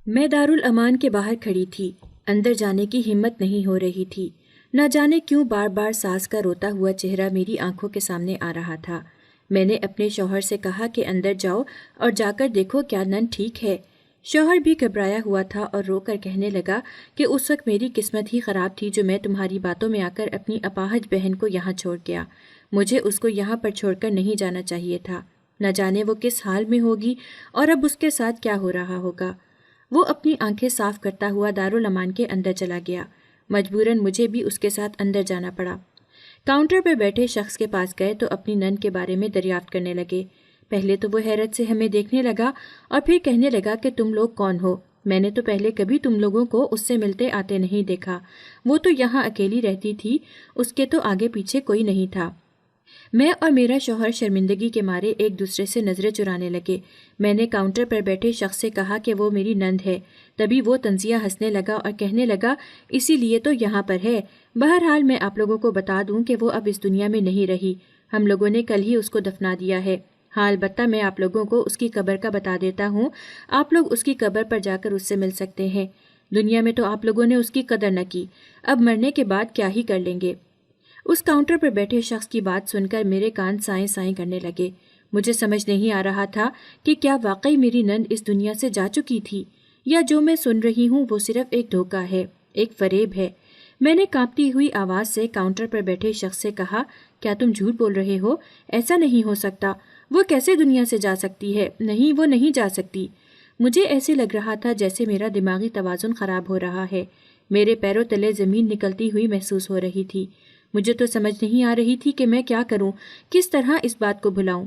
میں دارالامان کے باہر کھڑی تھی۔ اندر جانے کی ہمت نہیں ہو رہی تھی۔ نہ جانے کیوں بار بار ساس کا روتا ہوا چہرہ میری آنکھوں کے سامنے آ رہا تھا۔ میں نے اپنے شوہر سے کہا کہ اندر جاؤ اور جا کر دیکھو کیا نن ٹھیک ہے۔ شوہر بھی گھبرایا ہوا تھا اور رو کر کہنے لگا کہ اس وقت میری قسمت ہی خراب تھی جو میں تمہاری باتوں میں آ کر اپنی اپاہج بہن کو یہاں چھوڑ گیا۔ مجھے اس کو یہاں پر چھوڑ کر نہیں جانا چاہیے تھا۔ نہ جانے وہ کس حال میں ہوگی اور اب اس کے ساتھ کیا ہو رہا ہوگا۔ وہ اپنی آنکھیں صاف کرتا ہوا دارالامان کے اندر چلا گیا۔ مجبوراً مجھے بھی اس کے ساتھ اندر جانا پڑا۔ کاؤنٹر پر بیٹھے شخص کے پاس گئے تو اپنی نن کے بارے میں دریافت کرنے لگے۔ پہلے تو وہ حیرت سے ہمیں دیکھنے لگا اور پھر کہنے لگا کہ تم لوگ کون ہو؟ میں نے تو پہلے کبھی تم لوگوں کو اس سے ملتے آتے نہیں دیکھا۔ وہ تو یہاں اکیلی رہتی تھی، اس کے تو آگے پیچھے کوئی نہیں تھا۔ میں اور میرا شوہر شرمندگی کے مارے ایک دوسرے سے نظریں چرانے لگے۔ میں نے کاؤنٹر پر بیٹھے شخص سے کہا کہ وہ میری نند ہے۔ تبھی وہ طنزیہ ہنسنے لگا اور کہنے لگا اسی لیے تو یہاں پر ہے۔ بہرحال میں آپ لوگوں کو بتا دوں کہ وہ اب اس دنیا میں نہیں رہی۔ ہم لوگوں نے کل ہی اس کو دفنا دیا ہے۔ ہاں البتہ میں آپ لوگوں کو اس کی قبر کا بتا دیتا ہوں۔ آپ لوگ اس کی قبر پر جا کر اس سے مل سکتے ہیں۔ دنیا میں تو آپ لوگوں نے اس کی قدر نہ کی، اب مرنے کے بعد کیا ہی کر لیں گے۔ اس کاؤنٹر پر بیٹھے شخص کی بات سن کر میرے کان سائیں سائیں کرنے لگے۔ مجھے سمجھ نہیں آ رہا تھا کہ کیا واقعی میری نند اس دنیا سے جا چکی تھی یا جو میں سن رہی ہوں وہ صرف ایک دھوکہ ہے، ایک فریب ہے۔ میں نے کانپتی ہوئی آواز سے کاؤنٹر پر بیٹھے شخص سے کہا کیا تم جھوٹ بول رہے ہو؟ ایسا نہیں ہو سکتا۔ وہ کیسے دنیا سے جا سکتی ہے؟ نہیں، وہ نہیں جا سکتی۔ مجھے ایسے لگ رہا تھا جیسے میرا دماغی توازن خراب ہو رہا ہے۔ میرے پیروں تلے زمین نکلتی ہوئی محسوس ہو رہی تھی۔ مجھے تو سمجھ نہیں آ رہی تھی کہ میں کیا کروں، کس طرح اس بات کو بھلاؤں۔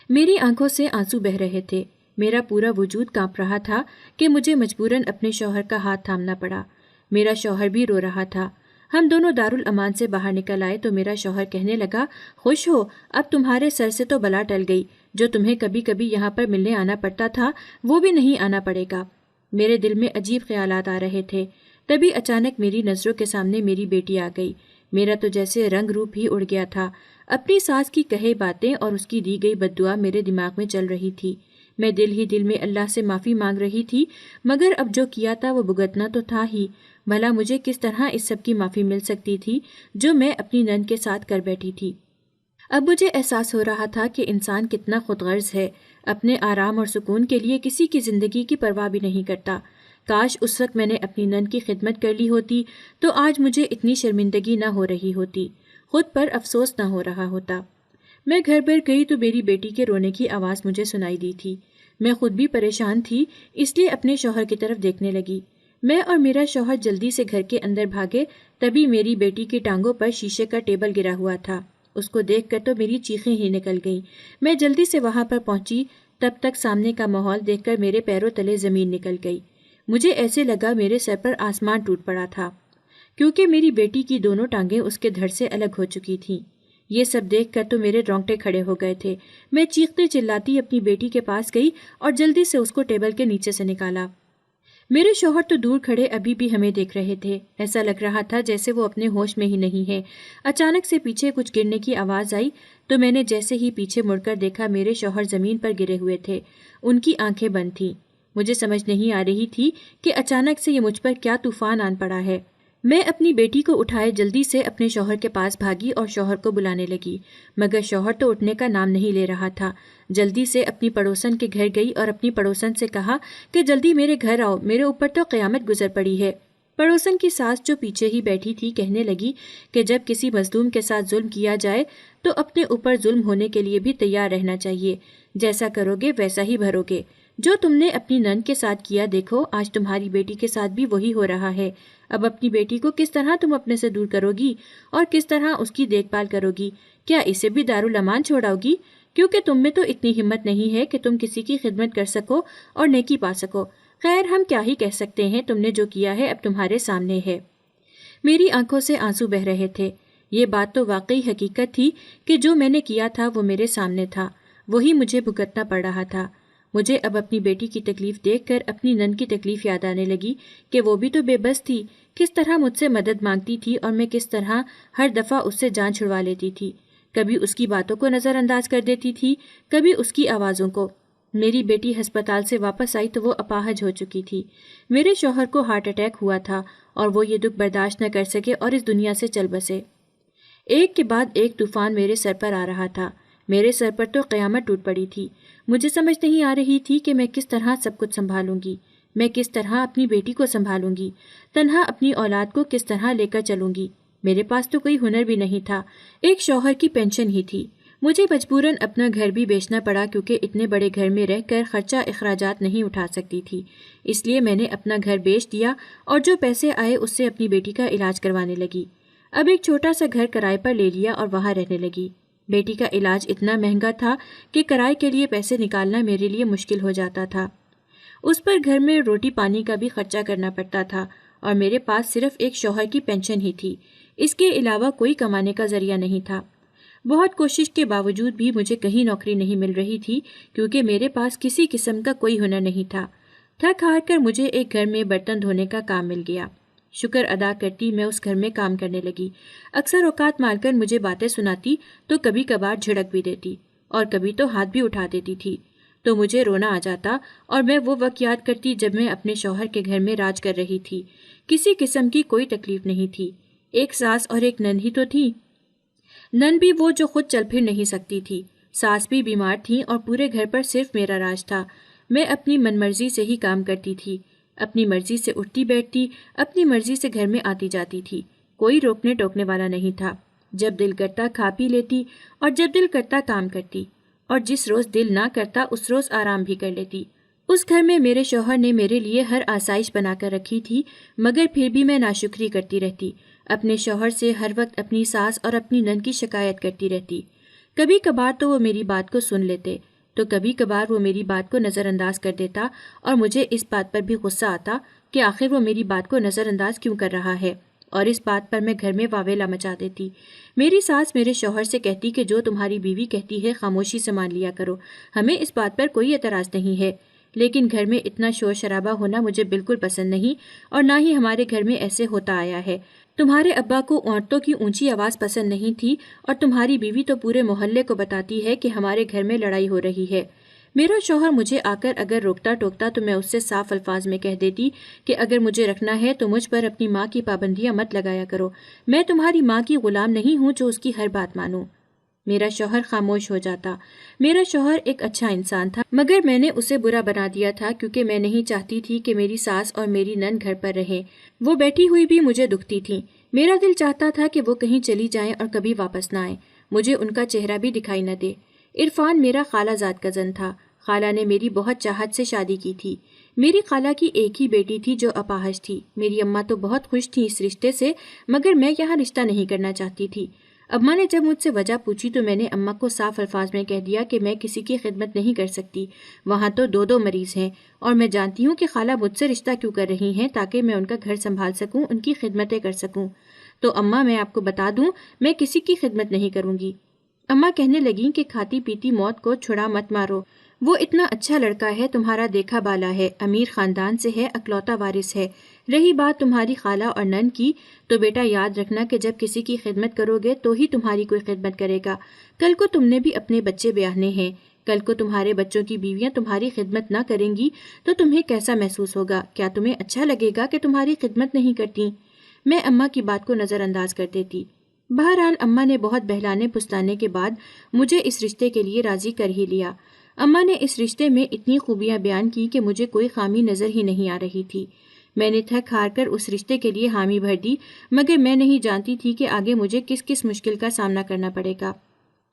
میری آنکھوں سے آنسو بہہ رہے تھے۔ میرا پورا وجود کانپ رہا تھا کہ مجھے مجبوراً اپنے شوہر کا ہاتھ تھامنا پڑا۔ میرا شوہر بھی رو رہا تھا۔ ہم دونوں دارالامان سے باہر نکل آئے تو میرا شوہر کہنے لگا خوش ہو، اب تمہارے سر سے تو بلا ٹل گئی۔ جو تمہیں کبھی کبھی یہاں پر ملنے آنا پڑتا تھا وہ بھی نہیں آنا پڑے گا۔ میرے دل میں عجیب خیالات آ رہے تھے۔ تبھی اچانک میری نظروں کے سامنے میری بیٹی آ گئی۔ میرا تو جیسے رنگ روپ ہی اڑ گیا تھا۔ اپنی ساس کی کہے باتیں اور اس کی دی گئی بددعا میرے دماغ میں چل رہی تھی۔ میں دل ہی دل میں اللہ سے معافی مانگ رہی تھی، مگر اب جو کیا تھا وہ بھگتنا تو تھا ہی۔ بھلا مجھے کس طرح اس سب کی معافی مل سکتی تھی جو میں اپنی نند کے ساتھ کر بیٹھی تھی۔ اب مجھے احساس ہو رہا تھا کہ انسان کتنا خود غرض ہے، اپنے آرام اور سکون کے لیے کسی کی زندگی کی پرواہ بھی نہیں کرتا۔ کاش اس وقت میں نے اپنی نند کی خدمت کر لی ہوتی تو آج مجھے اتنی شرمندگی نہ ہو رہی ہوتی، خود پر افسوس نہ ہو رہا ہوتا۔ میں گھر پر گئی تو میری بیٹی کے رونے کی آواز مجھے سنائی دی تھی۔ میں خود بھی پریشان تھی، اس لیے اپنے شوہر کی طرف دیکھنے لگی۔ میں اور میرا شوہر جلدی سے گھر کے اندر بھاگے، تبھی میری بیٹی کی ٹانگوں پر شیشے کا ٹیبل گرا ہوا تھا۔ اس کو دیکھ کر تو میری چیخیں ہی نکل گئیں۔ میں جلدی سے وہاں پر پہنچی، تب تک سامنے کا ماحول دیکھ کر میرے پیروں تلے زمین نکل گئی۔ مجھے ایسے لگا میرے سر پر آسمان ٹوٹ پڑا تھا، کیونکہ میری بیٹی کی دونوں ٹانگیں اس کے دھڑ سے الگ ہو چکی تھیں۔ یہ سب دیکھ کر تو میرے رونگٹے کھڑے ہو گئے تھے۔ میں چیختے چلاتی اپنی بیٹی کے پاس گئی اور جلدی سے اس کو ٹیبل کے نیچے سے نکالا۔ میرے شوہر تو دور کھڑے ابھی بھی ہمیں دیکھ رہے تھے۔ ایسا لگ رہا تھا جیسے وہ اپنے ہوش میں ہی نہیں ہے۔ اچانک سے پیچھے کچھ گرنے کی آواز آئی تو میں نے جیسے ہی پیچھے مڑ کر دیکھا میرے شوہر زمین پر گرے ہوئے تھے۔ ان کی آنکھیں بند تھیں۔ مجھے سمجھ نہیں آ رہی تھی کہ اچانک سے یہ مجھ پر کیا طوفان آن پڑا ہے۔ میں اپنی بیٹی کو اٹھائے جلدی سے اپنے شوہر کے پاس بھاگی اور شوہر کو بلانے لگی، مگر شوہر تو اٹھنے کا نام نہیں لے رہا تھا۔ جلدی سے اپنی پڑوسن کے گھر گئی اور اپنی پڑوسن سے کہا کہ جلدی میرے گھر آؤ، میرے اوپر تو قیامت گزر پڑی ہے۔ پڑوسن کی ساس جو پیچھے ہی بیٹھی تھی کہنے لگی کہ جب کسی مظلوم کے ساتھ ظلم کیا جائے تو اپنے اوپر ظلم ہونے کے لیے بھی تیار رہنا چاہیے۔ جیسا کرو گے ویسا ہی بھرو گے۔ جو تم نے اپنی نند کے ساتھ کیا دیکھو آج تمہاری بیٹی کے ساتھ بھی وہی ہو رہا ہے۔ اب اپنی بیٹی کو کس طرح تم اپنے سے دور کرو گی اور کس طرح اس کی دیکھ بھال کرو گی؟ کیا اسے بھی دارالامان چھوڑاؤ گی؟ کیونکہ تم میں تو اتنی ہمت نہیں ہے کہ تم کسی کی خدمت کر سکو اور نیکی پا سکو۔ خیر ہم کیا ہی کہہ سکتے ہیں، تم نے جو کیا ہے اب تمہارے سامنے ہے۔ میری آنکھوں سے آنسو بہہ رہے تھے۔ یہ بات تو واقعی حقیقت تھی کہ جو میں نے کیا تھا وہ میرے سامنے تھا، وہی مجھے بھگتنا پڑ رہا تھا۔ مجھے اب اپنی بیٹی کی تکلیف دیکھ کر اپنی نند کی تکلیف یاد آنے لگی کہ وہ بھی تو بے بس تھی، کس طرح مجھ سے مدد مانگتی تھی اور میں کس طرح ہر دفعہ اس سے جان چھڑوا لیتی تھی۔ کبھی اس کی باتوں کو نظر انداز کر دیتی تھی، کبھی اس کی آوازوں کو۔ میری بیٹی ہسپتال سے واپس آئی تو وہ اپاہج ہو چکی تھی۔ میرے شوہر کو ہارٹ اٹیک ہوا تھا اور وہ یہ دکھ برداشت نہ کر سکے اور اس دنیا سے چل بسے۔ ایک کے بعد ایک طوفان میرے سر پر آ رہا تھا۔ میرے سر پر تو قیامت ٹوٹ پڑی تھی۔ مجھے سمجھ نہیں آ رہی تھی کہ میں کس طرح سب کچھ سنبھالوں گی، میں کس طرح اپنی بیٹی کو سنبھالوں گی، تنہا اپنی اولاد کو کس طرح لے کر چلوں گی۔ میرے پاس تو کوئی ہنر بھی نہیں تھا، ایک شوہر کی پینشن ہی تھی۔ مجھے مجبوراً اپنا گھر بھی بیچنا پڑا کیونکہ اتنے بڑے گھر میں رہ کر خرچہ اخراجات نہیں اٹھا سکتی تھی۔ اس لیے میں نے اپنا گھر بیچ دیا اور جو پیسے آئے اس سے اپنی بیٹی کا علاج کروانے لگی۔ اب ایک چھوٹا سا گھر کرائے پر لے لیا اور وہاں رہنے لگی۔ بیٹی کا علاج اتنا مہنگا تھا کہ کرائے کے لیے پیسے نکالنا میرے لیے مشکل ہو جاتا تھا۔ اس پر گھر میں روٹی پانی کا بھی خرچہ کرنا پڑتا تھا اور میرے پاس صرف ایک شوہر کی پینشن ہی تھی، اس کے علاوہ کوئی کمانے کا ذریعہ نہیں تھا۔ بہت کوشش کے باوجود بھی مجھے کہیں نوکری نہیں مل رہی تھی کیونکہ میرے پاس کسی قسم کا کوئی ہنر نہیں تھا۔ تھک ہار کر مجھے ایک گھر میں برتن دھونے کا کام مل گیا۔ شکر ادا کرتی میں اس گھر میں کام کرنے لگی۔ اکثر اوقات مالکن مجھے باتیں سناتی تو کبھی کبھار جھڑک بھی دیتی اور کبھی تو ہاتھ بھی اٹھا دیتی تھی، تو مجھے رونا آ جاتا اور میں وہ وقت یاد کرتی جب میں اپنے شوہر کے گھر میں راج کر رہی تھی۔ کسی قسم کی کوئی تکلیف نہیں تھی۔ ایک ساس اور ایک نند ہی تو تھی، نند بھی وہ جو خود چل پھر نہیں سکتی تھی، ساس بھی بیمار تھی اور پورے گھر پر صرف میرا راج تھا۔ میں اپنی من مرضی سے ہی کام کرتی تھی، اپنی مرضی سے اٹھتی بیٹھتی، اپنی مرضی سے گھر میں آتی جاتی تھی، کوئی روکنے ٹوکنے والا نہیں تھا۔ جب دل کرتا کھا پی لیتی اور جب دل کرتا کام کرتی، اور جس روز دل نہ کرتا اس روز آرام بھی کر لیتی۔ اس گھر میں میرے شوہر نے میرے لیے ہر آسائش بنا کر رکھی تھی، مگر پھر بھی میں ناشکری کرتی رہتی، اپنے شوہر سے ہر وقت اپنی ساس اور اپنی نند کی شکایت کرتی رہتی۔ کبھی کبھار تو وہ میری بات کو سن لیتے تو کبھی کبھار وہ میری بات کو نظر انداز کر دیتا اور مجھے اس بات پر بھی غصہ آتا کہ آخر وہ میری بات کو نظر انداز کیوں کر رہا ہے، اور اس بات پر میں گھر میں واویلا مچا دیتی۔ میری ساس میرے شوہر سے کہتی کہ جو تمہاری بیوی کہتی ہے خاموشی سے مان لیا کرو، ہمیں اس بات پر کوئی اعتراض نہیں ہے، لیکن گھر میں اتنا شور شرابہ ہونا مجھے بالکل پسند نہیں اور نہ ہی ہمارے گھر میں ایسے ہوتا آیا ہے۔ تمہارے ابا کو عورتوں کی اونچی آواز پسند نہیں تھی اور تمہاری بیوی تو پورے محلے کو بتاتی ہے کہ ہمارے گھر میں لڑائی ہو رہی ہے۔ میرا شوہر مجھے آ کر اگر روکتا ٹوکتا تو میں اس سے صاف الفاظ میں کہہ دیتی کہ اگر مجھے رکھنا ہے تو مجھ پر اپنی ماں کی پابندیاں مت لگایا کرو، میں تمہاری ماں کی غلام نہیں ہوں جو اس کی ہر بات مانوں۔ میرا شوہر خاموش ہو جاتا۔ میرا شوہر ایک اچھا انسان تھا مگر میں نے اسے برا بنا دیا تھا کیونکہ میں نہیں چاہتی تھی کہ میری ساس اور میری نند گھر پر رہیں۔ وہ بیٹھی ہوئی بھی مجھے دکھتی تھیں۔ میرا دل چاہتا تھا کہ وہ کہیں چلی جائیں اور کبھی واپس نہ آئیں، مجھے ان کا چہرہ بھی دکھائی نہ دے۔ عرفان میرا خالہ زاد کزن تھا۔ خالہ نے میری بہت چاہت سے شادی کی تھی۔ میری خالہ کی ایک ہی بیٹی تھی جو اپاہج تھی۔ میری اماں تو بہت خوش تھی اس رشتے سے، مگر میں یہاں رشتہ نہیں کرنا چاہتی تھی۔ اماں نے جب مجھ سے وجہ پوچھی تو میں نے اماں کو صاف الفاظ میں کہہ دیا کہ میں کسی کی خدمت نہیں کر سکتی، وہاں تو دو مریض ہیں اور میں جانتی ہوں کہ خالہ مجھ سے رشتہ کیوں کر رہی ہیں تاکہ میں ان کا گھر سنبھال سکوں، ان کی خدمتیں کر سکوں۔ تو اماں میں آپ کو بتا دوں میں کسی کی خدمت نہیں کروں گی۔ اماں کہنے لگیں کہ کھاتی پیتی موت کو چھڑا مت مارو، وہ اتنا اچھا لڑکا ہے، تمہارا دیکھا بالا ہے، امیر خاندان سے ہے، اکلوتا وارث ہے۔ رہی بات تمہاری خالہ اور نند کی تو بیٹا یاد رکھنا کہ جب کسی کی خدمت کرو گے تو ہی تمہاری کوئی خدمت کرے گا۔ کل کو تم نے بھی اپنے بچے بیاہنے ہیں، کل کو تمہارے بچوں کی بیویاں تمہاری خدمت نہ کریں گی تو تمہیں کیسا محسوس ہوگا؟ کیا تمہیں اچھا لگے گا کہ تمہاری خدمت نہیں کرتی؟ میں اماں کی بات کو نظر انداز کر دیتی۔ بہرحال اماں نے بہت بہلانے پھسلانے کے بعد مجھے اس رشتے کے لیے راضی کر ہی لیا۔ اماں نے اس رشتے میں اتنی خوبیاں بیان کی کہ مجھے کوئی خامی نظر ہی نہیں آ رہی تھی۔ میں نے تھک ہار کر اس رشتے کے لیے حامی بھر دی، مگر میں نہیں جانتی تھی کہ آگے مجھے کس کس مشکل کا سامنا کرنا پڑے گا۔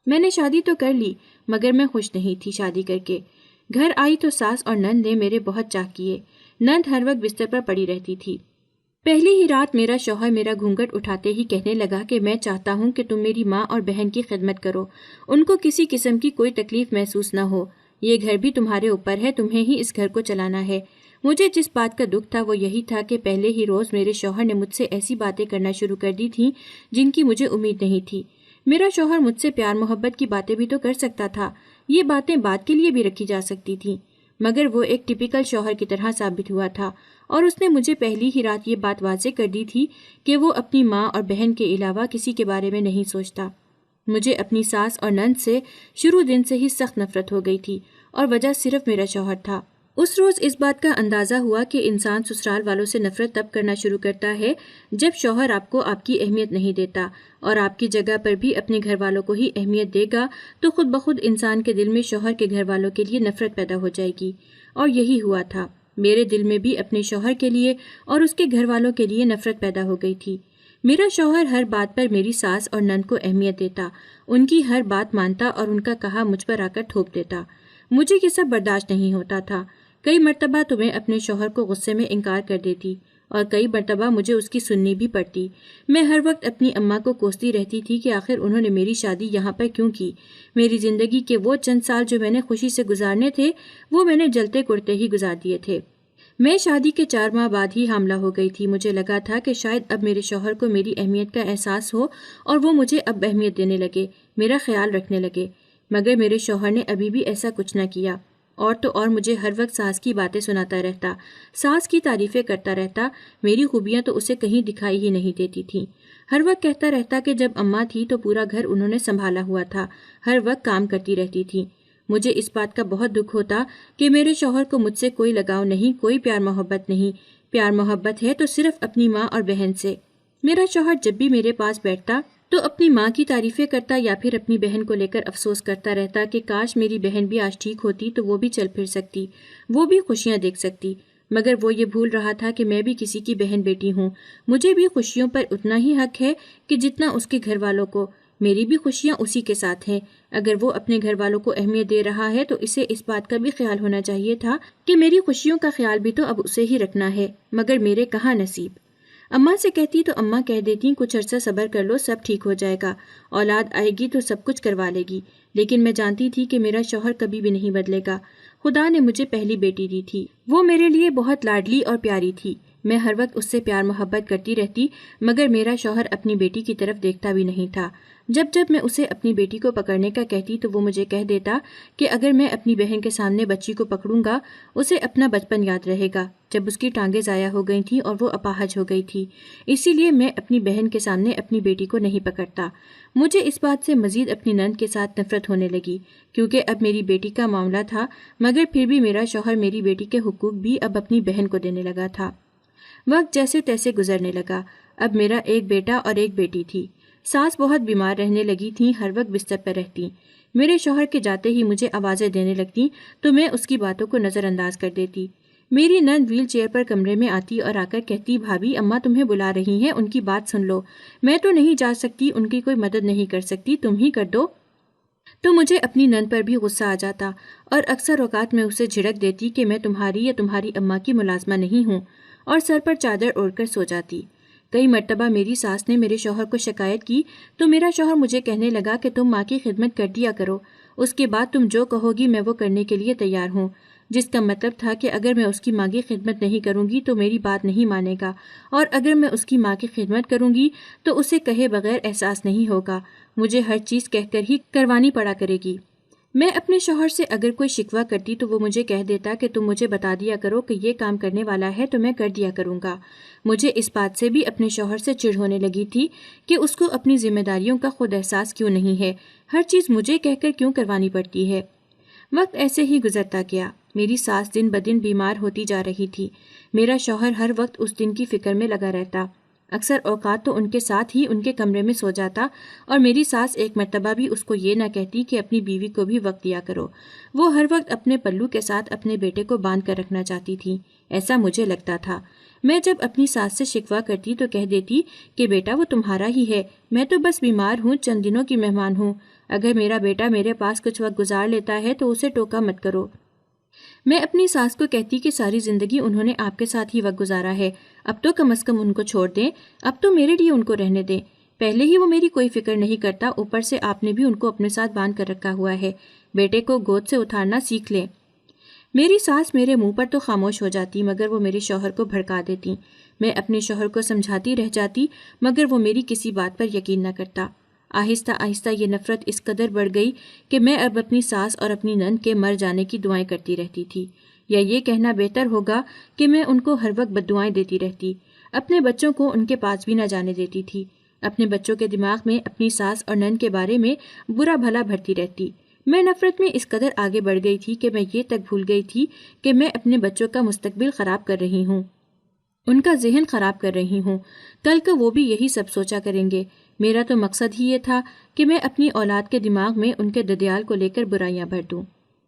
میں نے شادی تو کر لی مگر میں خوش نہیں تھی شادی کر کے۔ گھر آئی تو ساس اور نند نے میرے بہت چاہ کیے۔ نند ہر وقت بستر پر پڑی رہتی تھی۔ پہلی ہی رات میرا شوہر میرا گھونگھٹ اٹھاتے ہی کہنے لگا کہ میں چاہتا ہوں کہ تم میری ماں اور بہن کی خدمت کرو، ان کو کسی قسم کی کوئی تکلیف محسوس نہ ہو، یہ گھر بھی تمہارے اوپر ہے، تمہیں ہی اس گھر کو چلانا ہے۔ مجھے جس بات کا دکھ تھا وہ یہی تھا کہ پہلے ہی روز میرے شوہر نے مجھ سے ایسی باتیں کرنا شروع کر دی تھیں جن کی مجھے امید نہیں تھی۔ میرا شوہر مجھ سے پیار محبت کی باتیں بھی تو کر سکتا تھا، یہ باتیں بات کے لیے بھی رکھی جا سکتی تھیں، مگر وہ ایک ٹپیکل شوہر کی طرح ثابت ہوا تھا، اور اس نے مجھے پہلی ہی رات یہ بات واضح کر دی تھی کہ وہ اپنی ماں اور بہن کے علاوہ کسی کے بارے میں نہیں سوچتا۔ مجھے اپنی ساس اور نند سے شروع دن سے ہی سخت نفرت ہو گئی تھی اور وجہ صرف میرا شوہر تھا۔ اس روز اس بات کا اندازہ ہوا کہ انسان سسرال والوں سے نفرت تب کرنا شروع کرتا ہے جب شوہر آپ کو آپ کی اہمیت نہیں دیتا، اور آپ کی جگہ پر بھی اپنے گھر والوں کو ہی اہمیت دے گا تو خود بخود انسان کے دل میں شوہر کے گھر والوں کے لیے نفرت پیدا ہو جائے گی۔ اور یہی ہوا تھا، میرے دل میں بھی اپنے شوہر کے لیے اور اس کے گھر والوں کے لیے نفرت پیدا ہو گئی تھی۔ میرا شوہر ہر بات پر میری ساس اور نند کو اہمیت دیتا، ان کی ہر بات مانتا اور ان کا کہا مجھ پر آ کر تھوپ دیتا۔ مجھے یہ سب برداشت نہیں ہوتا تھا۔ کئی مرتبہ تو میں اپنے شوہر کو غصے میں انکار کر دیتی اور کئی مرتبہ مجھے اس کی سننی بھی پڑتی۔ میں ہر وقت اپنی اماں کو کوستی رہتی تھی کہ آخر انہوں نے میری شادی یہاں پر کیوں کی۔ میری زندگی کے وہ چند سال جو میں نے خوشی سے گزارنے تھے وہ میں نے جلتے کڑتے ہی گزار دیے تھے۔ میں شادی کے 4 ماہ بعد ہی حاملہ ہو گئی تھی۔ مجھے لگا تھا کہ شاید اب میرے شوہر کو میری اہمیت کا احساس ہو اور وہ مجھے اب اہمیت دینے لگے، میرا خیال رکھنے لگے، مگر میرے شوہر نے ابھی بھی ایسا کچھ نہ کیا۔ اور تو اور مجھے ہر وقت ساس کی باتیں سناتا رہتا، ساس کی تعریفیں کرتا رہتا، میری خوبیاں تو اسے کہیں دکھائی ہی نہیں دیتی تھیں۔ ہر وقت کہتا رہتا کہ جب اماں تھی تو پورا گھر انہوں نے سنبھالا ہوا تھا، ہر وقت کام کرتی رہتی تھی۔ مجھے اس بات کا بہت دکھ ہوتا کہ میرے شوہر کو مجھ سے کوئی لگاؤ نہیں، کوئی پیار محبت نہیں۔ پیار محبت ہے تو صرف اپنی ماں اور بہن سے۔ میرا شوہر جب بھی میرے پاس بیٹھتا تو اپنی ماں کی تعریفیں کرتا یا پھر اپنی بہن کو لے کر افسوس کرتا رہتا کہ کاش میری بہن بھی آج ٹھیک ہوتی تو وہ بھی چل پھر سکتی، وہ بھی خوشیاں دیکھ سکتی۔ مگر وہ یہ بھول رہا تھا کہ میں بھی کسی کی بہن بیٹی ہوں، مجھے بھی خوشیوں پر اتنا ہی حق ہے کہ جتنا اس کے گھر والوں کو، میری بھی خوشیاں اسی کے ساتھ ہیں۔ اگر وہ اپنے گھر والوں کو اہمیت دے رہا ہے تو اسے اس بات کا بھی خیال ہونا چاہیے تھا کہ میری خوشیوں کا خیال بھی تو اب اسے ہی رکھنا ہے، مگر میرے کہاں نصیب۔ اماں سے کہتی تو اماں کہہ دیتی کچھ عرصہ صبر کر لو، سب ٹھیک ہو جائے گا، اولاد آئے گی تو سب کچھ کروا لے گی۔ لیکن میں جانتی تھی کہ میرا شوہر کبھی بھی نہیں بدلے گا۔ خدا نے مجھے پہلی بیٹی دی تھی، وہ میرے لیے بہت لاڈلی اور پیاری تھی، میں ہر وقت اس سے پیار محبت کرتی رہتی، مگر میرا شوہر اپنی بیٹی کی طرف دیکھتا بھی نہیں تھا۔ جب جب میں اسے اپنی بیٹی کو پکڑنے کا کہتی تو وہ مجھے کہہ دیتا کہ اگر میں اپنی بہن کے سامنے بچی کو پکڑوں گا اسے اپنا بچپن یاد رہے گا جب اس کی ٹانگیں ضائع ہو گئی تھیں اور وہ اپاہج ہو گئی تھی، اسی لیے میں اپنی بہن کے سامنے اپنی بیٹی کو نہیں پکڑتا۔ مجھے اس بات سے مزید اپنی نند کے ساتھ نفرت ہونے لگی کیونکہ اب میری بیٹی کا معاملہ تھا، مگر پھر بھی میرا شوہر میری بیٹی کے حقوق بھی اب اپنی بہن کو دینے لگا تھا۔ وقت جیسے تیسے گزرنے لگا، اب میرا ایک بیٹا اور ایک بیٹی تھی۔ ساس بہت بیمار رہنے لگی تھیں، ہر وقت بستر پر رہتی۔ میرے شوہر کے جاتے ہی مجھے آوازیں دینے لگتی تو میں اس کی باتوں کو نظر انداز کر دیتی۔ میری نند ویل چیئر پر کمرے میں آتی اور آ کر کہتی بھابھی اماں تمہیں بلا رہی ہیں، ان کی بات سن لو، میں تو نہیں جا سکتی، ان کی کوئی مدد نہیں کر سکتی، تم ہی کر دو۔ تو مجھے اپنی نند پر بھی غصہ آ جاتا اور اکثر اوقات میں اسے جھڑک دیتی کہ میں تمہاری یا تمہاری اماں کی ملازمہ نہیں ہوں، اور سر پر چادر اوڑھ کر سو جاتی۔ کئی مرتبہ میری ساس نے میرے شوہر کو شکایت کی تو میرا شوہر مجھے کہنے لگا کہ تم ماں کی خدمت کر دیا کرو، اس کے بعد تم جو کہو گی میں وہ کرنے کے لیے تیار ہوں، جس کا مطلب تھا کہ اگر میں اس کی ماں کی خدمت نہیں کروں گی تو میری بات نہیں مانے گا، اور اگر میں اس کی ماں کی خدمت کروں گی تو اسے کہے بغیر احساس نہیں ہوگا، مجھے ہر چیز کہہ کر ہی کروانی پڑا کرے گی۔ میں اپنے شوہر سے اگر کوئی شکوہ کرتی تو وہ مجھے کہہ دیتا کہ تم مجھے بتا دیا کرو کہ یہ کام کرنے والا ہے تو میں کر دیا کروں گا۔ مجھے اس بات سے بھی اپنے شوہر سے چڑ ہونے لگی تھی کہ اس کو اپنی ذمہ داریوں کا خود احساس کیوں نہیں ہے، ہر چیز مجھے کہہ کر کیوں کروانی پڑتی ہے۔ وقت ایسے ہی گزرتا گیا، میری ساس دن بدن بیمار ہوتی جا رہی تھی، میرا شوہر ہر وقت اس دن کی فکر میں لگا رہتا، اکثر اوقات تو ان کے ساتھ ہی ان کے کمرے میں سو جاتا، اور میری ساس ایک مرتبہ بھی اس کو یہ نہ کہتی کہ اپنی بیوی کو بھی وقت دیا کرو، وہ ہر وقت اپنے پلو کے ساتھ اپنے بیٹے کو باندھ کر رکھنا چاہتی تھی، ایسا مجھے لگتا تھا۔ میں جب اپنی ساس سے شکوہ کرتی تو کہہ دیتی کہ بیٹا وہ تمہارا ہی ہے، میں تو بس بیمار ہوں، چند دنوں کی مہمان ہوں، اگر میرا بیٹا میرے پاس کچھ وقت گزار لیتا ہے تو اسے ٹوکا مت کرو۔ میں اپنی ساس کو کہتی کہ ساری زندگی انہوں نے آپ کے ساتھ ہی وقت گزارا ہے، اب تو کم از کم ان کو چھوڑ دیں، اب تو میرے لیے ان کو رہنے دیں، پہلے ہی وہ میری کوئی فکر نہیں کرتا، اوپر سے آپ نے بھی ان کو اپنے ساتھ باندھ کر رکھا ہوا ہے، بیٹے کو گود سے اتارنا سیکھ لیں۔ میری ساس میرے منہ پر تو خاموش ہو جاتی مگر وہ میرے شوہر کو بھڑکا دیتی، میں اپنے شوہر کو سمجھاتی رہ جاتی مگر وہ میری کسی بات پر یقین نہ کرتا۔ آہستہ آہستہ یہ نفرت اس قدر بڑھ گئی کہ میں اب اپنی ساس اور اپنی نند کے مر جانے کی دعائیں کرتی رہتی تھی، یا یہ کہنا بہتر ہوگا کہ میں ان کو ہر وقت بددعائیں دیتی رہتی، اپنے بچوں کو ان کے پاس بھی نہ جانے دیتی تھی، اپنے بچوں کے دماغ میں اپنی ساس اور نند کے بارے میں برا بھلا بھرتی رہتی، میں نفرت میں اس قدر آگے بڑھ گئی تھی کہ میں یہ تک بھول گئی تھی کہ میں اپنے بچوں کا مستقبل خراب کر رہی ہوں، ان کا ذہن خراب کر رہی ہوں۔ کل کو وہ بھی یہی سب سوچا کریں گے۔ میرا تو مقصد ہی یہ تھا کہ میں اپنی اولاد کے دماغ میں ان کے ددیال کو لے کر برائیاں بھر دوں۔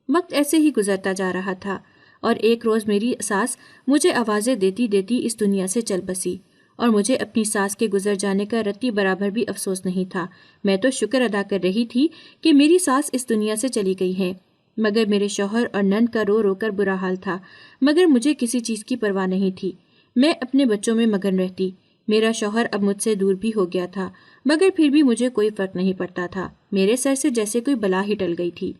وقت ایسے ہی گزرتا جا رہا تھا اور ایک روز میری ساس مجھے آوازیں دیتی دیتی اس دنیا سے چل بسی، اور مجھے اپنی ساس کے گزر جانے کا رتی برابر بھی افسوس نہیں تھا۔ میں تو شکر ادا کر رہی تھی کہ میری ساس اس دنیا سے چلی گئی ہے، مگر میرے شوہر اور نند کا رو رو کر برا حال تھا، مگر مجھے کسی چیز کی پرواہ نہیں تھی۔ میں اپنے بچوں میں مگن رہتی۔ میرا شوہر اب مجھ سے دور بھی ہو گیا تھا، مگر پھر بھی مجھے کوئی فرق نہیں پڑتا تھا۔ میرے سر سے جیسے کوئی بلا ہی ٹل گئی تھی۔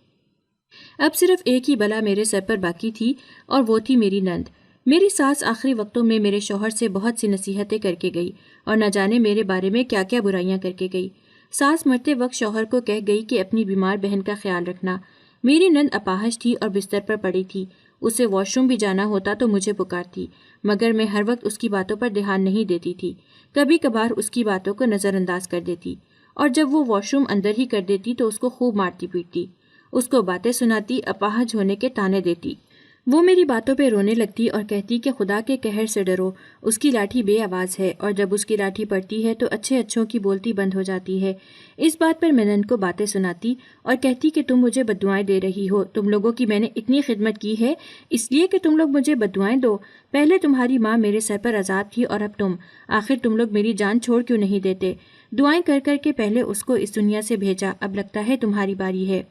اب صرف ایک ہی بلا میرے سر پر باقی تھی، اور وہ تھی میری نند۔ میری ساس آخری وقتوں میں میرے شوہر سے بہت سی نصیحتیں کر کے گئی، اور نہ جانے میرے بارے میں کیا کیا برائیاں کر کے گئی۔ ساس مرتے وقت شوہر کو کہہ گئی کہ اپنی بیمار بہن کا خیال رکھنا۔ میری نند اپاہج تھی اور بستر پر پڑی تھی۔ اسے واش روم بھی جانا ہوتا تو مجھے پکارتی، مگر میں ہر وقت اس کی باتوں پر دھیان نہیں دیتی تھی۔ کبھی کبھار اس کی باتوں کو نظر انداز کر دیتی، اور جب وہ واش روم اندر ہی کر دیتی تو اس کو خوب مارتی پیٹتی، اس کو باتیں سناتی، اپاہج ہونے کے تانے دیتی۔ وہ میری باتوں پہ رونے لگتی اور کہتی کہ خدا کے قہر سے ڈرو، اس کی لاٹھی بے آواز ہے، اور جب اس کی لاٹھی پڑتی ہے تو اچھے اچھوں کی بولتی بند ہو جاتی ہے۔ اس بات پر میں نند کو باتیں سناتی اور کہتی کہ تم مجھے بددعائیں دے رہی ہو، تم لوگوں کی میں نے اتنی خدمت کی ہے اس لیے کہ تم لوگ مجھے بددعائیں دو۔ پہلے تمہاری ماں میرے سر پر عذاب تھی اور اب تم، آخر تم لوگ میری جان چھوڑ کیوں نہیں دیتے؟ دعائیں کر کر کے پہلے اس کو اس دنیا سے بھیجا، اب لگتا ہے تمہاری باری ہے۔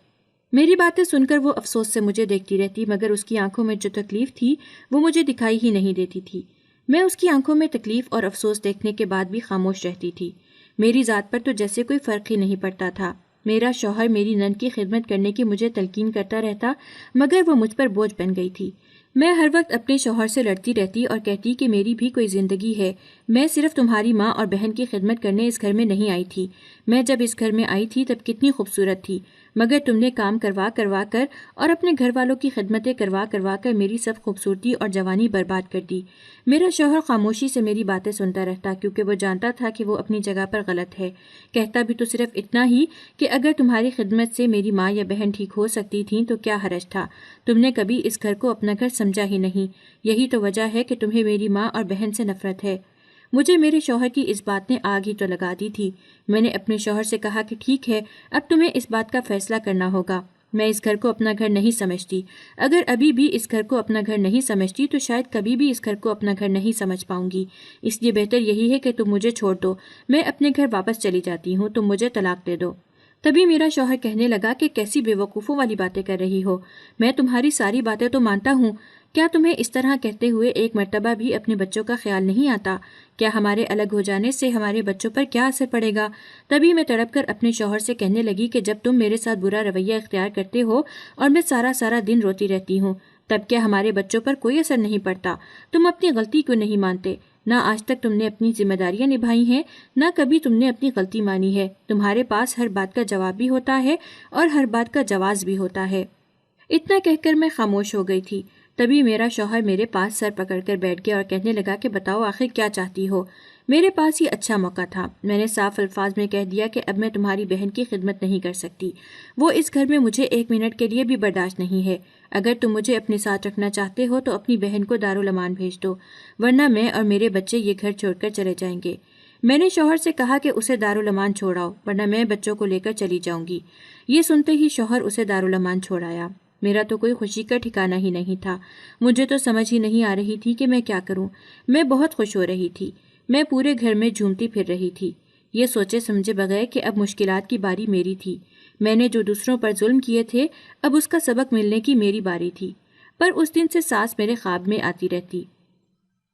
میری باتیں سن کر وہ افسوس سے مجھے دیکھتی رہتی، مگر اس کی آنکھوں میں جو تکلیف تھی وہ مجھے دکھائی ہی نہیں دیتی تھی۔ میں اس کی آنکھوں میں تکلیف اور افسوس دیکھنے کے بعد بھی خاموش رہتی تھی۔ میری ذات پر تو جیسے کوئی فرق ہی نہیں پڑتا تھا۔ میرا شوہر میری نند کی خدمت کرنے کی مجھے تلقین کرتا رہتا، مگر وہ مجھ پر بوجھ بن گئی تھی۔ میں ہر وقت اپنے شوہر سے لڑتی رہتی اور کہتی کہ میری بھی کوئی زندگی ہے، میں صرف تمہاری ماں اور بہن کی خدمت کرنے اس گھر میں نہیں آئی تھی۔ میں جب اس گھر میں آئی تھی تب کتنی خوبصورت تھی، مگر تم نے کام کروا کر اور اپنے گھر والوں کی خدمتیں کروا کر میری سب خوبصورتی اور جوانی برباد کر دی۔ میرا شوہر خاموشی سے میری باتیں سنتا رہتا، کیونکہ وہ جانتا تھا کہ وہ اپنی جگہ پر غلط ہے۔ کہتا بھی تو صرف اتنا ہی کہ اگر تمہاری خدمت سے میری ماں یا بہن ٹھیک ہو سکتی تھیں تو کیا حرج تھا؟ تم نے کبھی اس گھر کو اپنا گھر سمجھا ہی نہیں، یہی تو وجہ ہے کہ تمہیں میری ماں اور بہن سے نفرت ہے۔ مجھے میرے شوہر کی اس بات نے آگ ہی تو لگا دی تھی۔ میں نے اپنے شوہر سے کہا کہ ٹھیک ہے، اب تمہیں اس بات کا فیصلہ کرنا ہوگا۔ میں اس گھر کو اپنا گھر نہیں سمجھتی۔ اگر ابھی بھی اس گھر کو اپنا گھر نہیں سمجھتی تو شاید کبھی بھی اس گھر کو اپنا گھر نہیں سمجھ پاؤں گی۔ اس لیے بہتر یہی ہے کہ تم مجھے چھوڑ دو، میں اپنے گھر واپس چلی جاتی ہوں، تم مجھے طلاق دے دو۔ تبھی میرا شوہر کہنے لگا کہ کیسی بے وقوفوں والی باتیں کر رہی ہو، میں تمہاری ساری باتیں تو مانتا ہوں، کیا تمہیں اس طرح کہتے ہوئے ایک مرتبہ بھی اپنے بچوں کا خیال نہیں آتا؟ کیا ہمارے الگ ہو جانے سے ہمارے بچوں پر کیا اثر پڑے گا؟ تبھی میں تڑپ کر اپنے شوہر سے کہنے لگی کہ جب تم میرے ساتھ برا رویہ اختیار کرتے ہو اور میں سارا دن روتی رہتی ہوں، تب کیا ہمارے بچوں پر کوئی اثر نہیں پڑتا؟ تم اپنی غلطی کو نہیں مانتے، نہ آج تک تم نے اپنی ذمہ داریاں نبھائی ہیں، نہ کبھی تم نے اپنی غلطی مانی ہے۔ تمہارے پاس ہر بات کا جواب بھی ہوتا ہے اور ہر بات کا جواز بھی ہوتا ہے۔ اتنا کہہ کر میں خاموش ہو گئی تھی۔ تبھی میرا شوہر میرے پاس سر پکڑ کر بیٹھ گیا اور کہنے لگا کہ بتاؤ آخر کیا چاہتی ہو؟ میرے پاس یہ اچھا موقع تھا۔ میں نے صاف الفاظ میں کہہ دیا کہ اب میں تمہاری بہن کی خدمت نہیں کر سکتی، وہ اس گھر میں مجھے ایک منٹ کے لیے بھی برداشت نہیں ہے۔ اگر تم مجھے اپنے ساتھ رکھنا چاہتے ہو تو اپنی بہن کو دارالامان بھیج دو، ورنہ میں اور میرے بچے یہ گھر چھوڑ کر چلے جائیں گے۔ میں نے شوہر سے کہا کہ اسے دارالامان چھوڑاؤ، ورنہ میں بچوں کو لے کر چلی جاؤں گی۔ یہ سنتے ہی شوہر اسے دارالامان چھوڑایا۔ میرا تو کوئی خوشی کا ٹھکانہ ہی نہیں تھا۔ مجھے تو سمجھ ہی نہیں آ رہی تھی کہ میں کیا کروں۔ میں بہت خوش ہو رہی تھی، میں پورے گھر میں جھومتی پھر رہی تھی، یہ سوچے سمجھے بغیر کہ اب مشکلات کی باری میری تھی۔ میں نے جو دوسروں پر ظلم کیے تھے اب اس کا سبق ملنے کی میری باری تھی۔ پر اس دن سے ساس میرے خواب میں آتی رہتی۔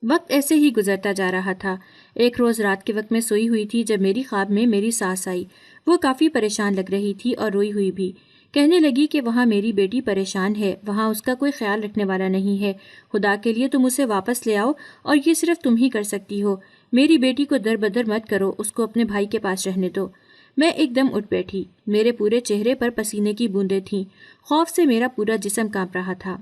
وقت ایسے ہی گزرتا جا رہا تھا۔ ایک روز رات کے وقت میں سوئی ہوئی تھی جب میری خواب میں میری ساس آئی۔ وہ کافی پریشان لگ رہی تھی اور روئی ہوئی بھی۔ کہنے لگی کہ وہاں میری بیٹی پریشان ہے، وہاں اس کا کوئی خیال رکھنے والا نہیں ہے، خدا کے لیے تم اسے واپس لے آؤ، اور یہ صرف تم ہی کر سکتی ہو۔ میری بیٹی کو در بدر مت کرو، اس کو اپنے بھائی کے پاس رہنے دو۔ میں ایک دم اٹھ بیٹھی، میرے پورے چہرے پر پسینے کی بوندیں تھیں، خوف سے میرا پورا جسم کانپ رہا تھا۔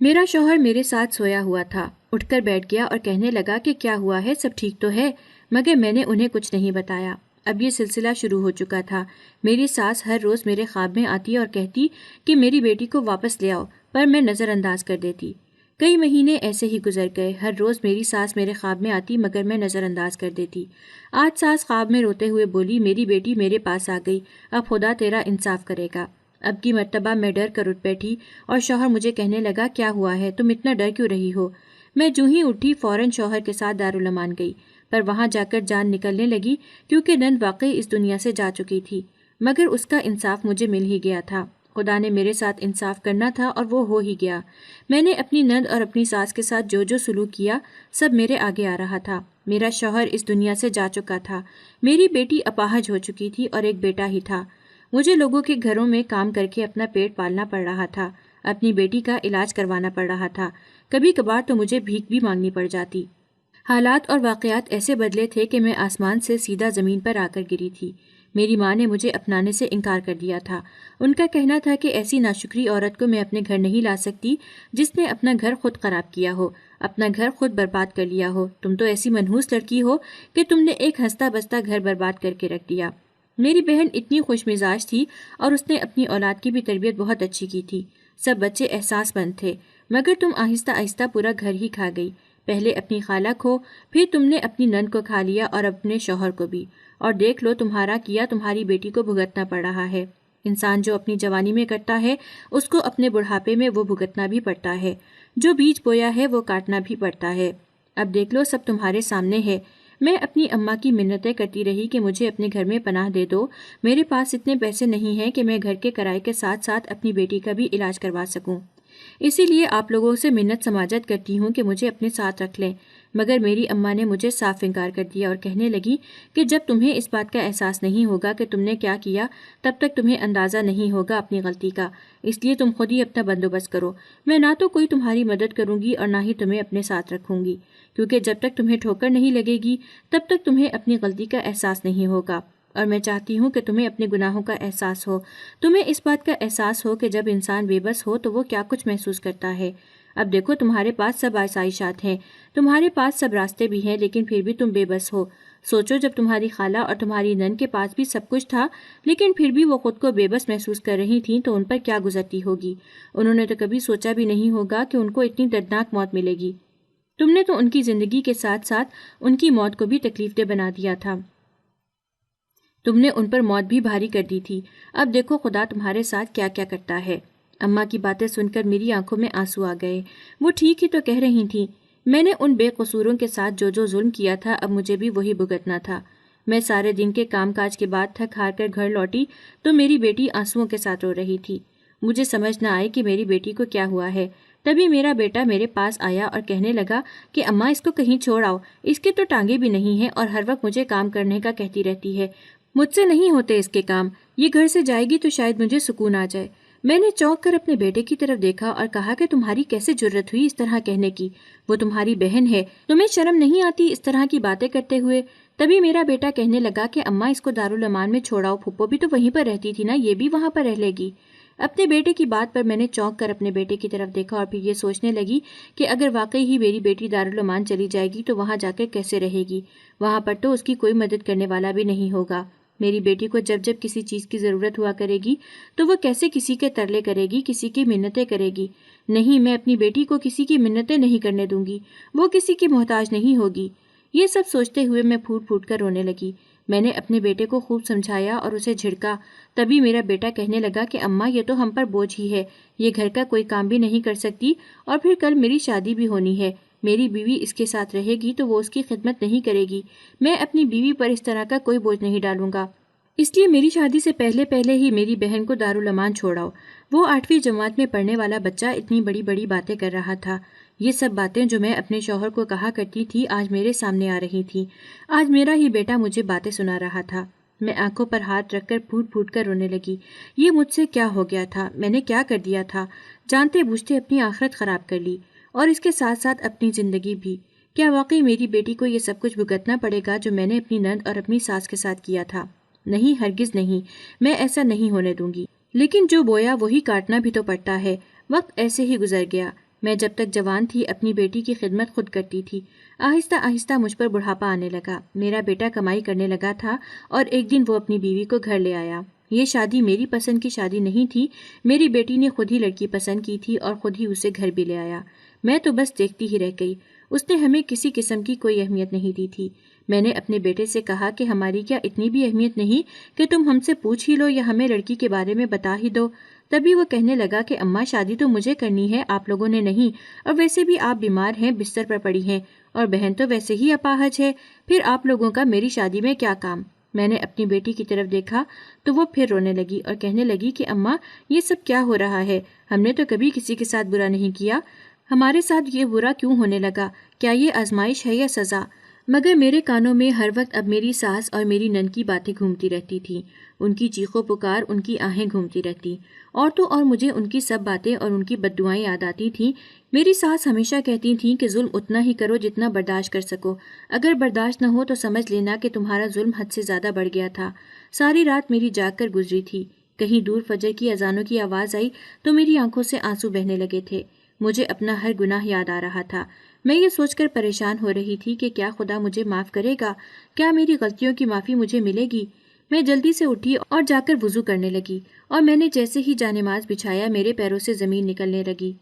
میرا شوہر میرے ساتھ سویا ہوا تھا، اٹھ کر بیٹھ گیا اور کہنے لگا کہ کیا ہوا ہے، سب ٹھیک تو ہے؟ مگر میں نے انہیں کچھ نہیں بتایا۔ اب یہ سلسلہ شروع ہو چکا تھا۔ میری ساس ہر روز میرے خواب میں آتی اور کہتی کہ میری بیٹی کو واپس لے آؤ، پر میں نظر انداز کر دیتی۔ کئی مہینے ایسے ہی گزر گئے۔ ہر روز میری ساس میرے خواب میں آتی مگر میں نظر انداز کر دیتی۔ آج ساس خواب میں روتے ہوئے بولی، میری بیٹی میرے پاس آ گئی، اب خدا تیرا انصاف کرے گا۔ اب کی مرتبہ میں ڈر کر اٹھ بیٹھی اور شوہر مجھے کہنے لگا، کیا ہوا ہے، تم اتنا ڈر کیوں رہی ہو؟ میں جو ہی اٹھی فوراً شوہر کے ساتھ دارالعمان گئی، پر وہاں جا کر جان نکلنے لگی کیونکہ نند واقعی اس دنیا سے جا چکی تھی، مگر اس کا انصاف مجھے مل ہی گیا تھا۔ خدا نے میرے ساتھ انصاف کرنا تھا اور وہ ہو ہی گیا۔ میں نے اپنی نند اور اپنی ساس کے ساتھ جو جو سلوک کیا سب میرے آگے آ رہا تھا۔ میرا شوہر اس دنیا سے جا چکا تھا، میری بیٹی اپاہج ہو چکی تھی اور ایک بیٹا ہی تھا۔ مجھے لوگوں کے گھروں میں کام کر کے اپنا پیٹ پالنا پڑ رہا تھا، اپنی بیٹی کا علاج کروانا پڑ رہا تھا، کبھی کبھار تو مجھے بھیک بھی مانگنی پڑ جاتی۔ حالات اور واقعات ایسے بدلے تھے کہ میں آسمان سے سیدھا زمین پر آ کر گری تھی۔ میری ماں نے مجھے اپنانے سے انکار کر دیا تھا۔ ان کا کہنا تھا کہ ایسی ناشکری عورت کو میں اپنے گھر نہیں لا سکتی جس نے اپنا گھر خود خراب کیا ہو، اپنا گھر خود برباد کر لیا ہو۔ تم تو ایسی منحوس لڑکی ہو کہ تم نے ایک ہنستا بستا گھر برباد کر کے رکھ دیا۔ میری بہن اتنی خوش مزاج تھی اور اس نے اپنی اولاد کی بھی تربیت بہت اچھی کی تھی۔ سب بچے احساس مند تھے، مگر تم آہستہ آہستہ پورا گھر ہی کھا گئی۔ پہلے اپنی خالہ کھو، پھر تم نے اپنی نند کو کھا لیا اور اپنے شوہر کو بھی، اور دیکھ لو تمہارا کیا تمہاری بیٹی کو بھگتنا پڑ رہا ہے۔ انسان جو اپنی جوانی میں کرتا ہے اس کو اپنے بڑھاپے میں وہ بھگتنا بھی پڑتا ہے، جو بیج بویا ہے وہ کاٹنا بھی پڑتا ہے۔ اب دیکھ لو سب تمہارے سامنے ہے۔ میں اپنی اماں کی منتیں کرتی رہی کہ مجھے اپنے گھر میں پناہ دے دو، میرے پاس اتنے پیسے نہیں ہیں کہ میں گھر کے کرائے کے ساتھ ساتھ اپنی بیٹی کا بھی علاج کروا سکوں، اسی لیے آپ لوگوں سے منت سماجت کرتی ہوں کہ مجھے اپنے ساتھ رکھ لیں۔ مگر میری اماں نے مجھے صاف انکار کر دیا اور کہنے لگی کہ جب تمہیں اس بات کا احساس نہیں ہوگا کہ تم نے کیا کیا تب تک تمہیں اندازہ نہیں ہوگا اپنی غلطی کا، اس لیے تم خود ہی اپنا بندوبست کرو۔ میں نہ تو کوئی تمہاری مدد کروں گی اور نہ ہی تمہیں اپنے ساتھ رکھوں گی، کیونکہ جب تک تمہیں ٹھوکر نہیں لگے گی تب تک تمہیں اپنی غلطی کا احساس نہیں ہوگا، اور میں چاہتی ہوں کہ تمہیں اپنے گناہوں کا احساس ہو، تمہیں اس بات کا احساس ہو کہ جب انسان بے بس ہو تو وہ کیا کچھ محسوس کرتا ہے۔ اب دیکھو تمہارے پاس سب آسائشات ہیں، تمہارے پاس سب راستے بھی ہیں، لیکن پھر بھی تم بے بس ہو۔ سوچو جب تمہاری خالہ اور تمہاری نند کے پاس بھی سب کچھ تھا لیکن پھر بھی وہ خود کو بے بس محسوس کر رہی تھیں تو ان پر کیا گزرتی ہوگی۔ انہوں نے تو کبھی سوچا بھی نہیں ہوگا کہ ان کو اتنی دردناک موت ملے گی۔ تم نے تو ان کی زندگی کے ساتھ ساتھ ان کی موت کو بھی تکلیف دہ بنا دیا تھا، تم نے ان پر موت بھی بھاری کر دی تھی۔ اب دیکھو خدا تمہارے ساتھ کیا کیا کرتا ہے۔ اماں کی باتیں سن کر میری آنکھوں میں آنسو آ گئے۔ وہ ٹھیک ہی تو کہہ رہی تھیں، میں نے ان بے قصوروں کے ساتھ جو جو ظلم کیا تھا اب مجھے بھی وہی بھگتنا تھا۔ میں سارے دن کے کام کاج کے بعد تھک ہار کر گھر لوٹی تو میری بیٹی آنسوؤں کے ساتھ رو رہی تھی۔ مجھے سمجھ نہ آئی کہ میری بیٹی کو کیا ہوا ہے۔ تبھی میرا بیٹا میرے پاس آیا اور کہنے لگا کہ اماں اس کو کہیں چھوڑ آؤ، اس کے تو ٹانگیں بھی نہیں ہیں اور ہر وقت مجھے کام کرنے کا کہتی رہتی ہے، مجھ سے نہیں ہوتے اس کے کام، یہ گھر سے جائے گی تو شاید مجھے سکون آ جائے۔ میں نے چونک کر اپنے بیٹے کی طرف دیکھا اور کہا کہ تمہاری کیسے جرت ہوئی اس طرح کہنے کی، وہ تمہاری بہن ہے، تمہیں شرم نہیں آتی اس طرح کی باتیں کرتے ہوئے؟ تبھی میرا بیٹا کہنے لگا کہ اماں اس کو دارالعمان میں چھوڑاؤ، پھپھو بھی تو وہیں پر رہتی تھی نا، یہ بھی وہاں پر رہ لے گی۔ اپنے بیٹے کی بات پر میں نے چونک کر اپنے بیٹے کی طرف دیکھا اور پھر یہ سوچنے لگی کہ اگر واقعی ہی میری بیٹی دارالعمان چلی جائے گی تو وہاں جا کر کیسے رہے گی، وہاں پر تو اس کی کوئی مدد کرنے والا بھی نہیں ہوگا۔ میری بیٹی کو جب جب کسی چیز کی ضرورت ہوا کرے گی تو وہ کیسے کسی کے ترلے کرے گی، کسی کی منتیں کرے گی؟ نہیں، میں اپنی بیٹی کو کسی کی منتیں نہیں کرنے دوں گی، وہ کسی کی محتاج نہیں ہوگی۔ یہ سب سوچتے ہوئے میں پھوٹ پھوٹ کر رونے لگی۔ میں نے اپنے بیٹے کو خوب سمجھایا اور اسے جھڑکا۔ تبھی میرا بیٹا کہنے لگا کہ اماں یہ تو ہم پر بوجھ ہی ہے، یہ گھر کا کوئی کام بھی نہیں کر سکتی، اور پھر کل میری شادی بھی ہونی ہے، میری بیوی اس کے ساتھ رہے گی تو وہ اس کی خدمت نہیں کرے گی، میں اپنی بیوی پر اس طرح کا کوئی بوجھ نہیں ڈالوں گا، اس لیے میری شادی سے پہلے ہی میری بہن کو دارالعمان چھوڑاؤ۔ وہ 8ویں جماعت میں پڑھنے والا بچہ اتنی بڑی بڑی باتیں کر رہا تھا۔ یہ سب باتیں جو میں اپنے شوہر کو کہا کرتی تھی آج میرے سامنے آ رہی تھی، آج میرا ہی بیٹا مجھے باتیں سنا رہا تھا۔ میں آنکھوں پر ہاتھ رکھ کر پھوٹ پھوٹ کر رونے لگی۔ یہ مجھ سے کیا ہو گیا تھا، میں نے کیا کر دیا تھا؟ جانتے بوجھتے اپنی آخرت خراب کر لی اور اس کے ساتھ ساتھ اپنی زندگی بھی۔ کیا واقعی میری بیٹی کو یہ سب کچھ بھگتنا پڑے گا جو میں نے اپنی نند اور اپنی ساس کے ساتھ کیا تھا؟ نہیں، ہرگز نہیں، میں ایسا نہیں ہونے دوں گی۔ لیکن جو بویا وہی کاٹنا بھی تو پڑتا ہے۔ وقت ایسے ہی گزر گیا۔ میں جب تک جوان تھی اپنی بیٹی کی خدمت خود کرتی تھی۔ آہستہ آہستہ مجھ پر بڑھاپا آنے لگا۔ میرا بیٹا کمائی کرنے لگا تھا اور ایک دن وہ اپنی بیوی کو گھر لے آیا۔ یہ شادی میری پسند کی شادی نہیں تھی، میری بیٹی نے خود ہی لڑکی پسند کی تھی اور خود ہی اسے گھر بھی لے آیا۔ میں تو بس دیکھتی ہی رہ گئی۔ اس نے ہمیں کسی قسم کی کوئی اہمیت نہیں دی تھی۔ میں نے اپنے بیٹے سے کہا کہ ہماری کیا اتنی بھی اہمیت نہیں کہ تم ہم سے پوچھ ہی لو یا ہمیں لڑکی کے بارے میں بتا ہی دو؟ تبھی وہ کہنے لگا کہ اماں شادی تو مجھے کرنی ہے، آپ لوگوں نے نہیں، اور ویسے بھی آپ بیمار ہیں، بستر پر پڑی ہیں، اور بہن تو ویسے ہی اپاہج ہے، پھر آپ لوگوں کا میری شادی میں کیا کام؟ میں نے اپنی بیٹی کی طرف دیکھا تو وہ پھر رونے لگی اور کہنے لگی کہ اماں یہ سب کیا ہو رہا ہے؟ ہم نے تو کبھی کسی کے ساتھ برا نہیں کیا، ہمارے ساتھ یہ برا کیوں ہونے لگا؟ کیا یہ آزمائش ہے یا سزا؟ مگر میرے کانوں میں ہر وقت اب میری ساس اور میری نند کی باتیں گھومتی رہتی تھیں، ان کی چیخو پکار، ان کی آہیں گھومتی رہتی، اور تو اور مجھے ان کی سب باتیں اور ان کی بد دعائیں یاد آتی تھیں۔ میری ساس ہمیشہ کہتی تھیں کہ ظلم اتنا ہی کرو جتنا برداشت کر سکو، اگر برداشت نہ ہو تو سمجھ لینا کہ تمہارا ظلم حد سے زیادہ بڑھ گیا تھا۔ ساری رات میری جاگ کر گزری تھی۔ کہیں دور فجر کی اذانوں کی آواز آئی تو میری آنکھوں سے آنسو بہنے لگے تھے۔ مجھے اپنا ہر گناہ یاد آ رہا تھا۔ میں یہ سوچ کر پریشان ہو رہی تھی کہ کیا خدا مجھے معاف کرے گا؟ کیا میری غلطیوں کی معافی مجھے ملے گی؟ میں جلدی سے اٹھی اور جا کر وضو کرنے لگی، اور میں نے جیسے ہی جانماز بچھایا میرے پیروں سے زمین نکلنے لگی۔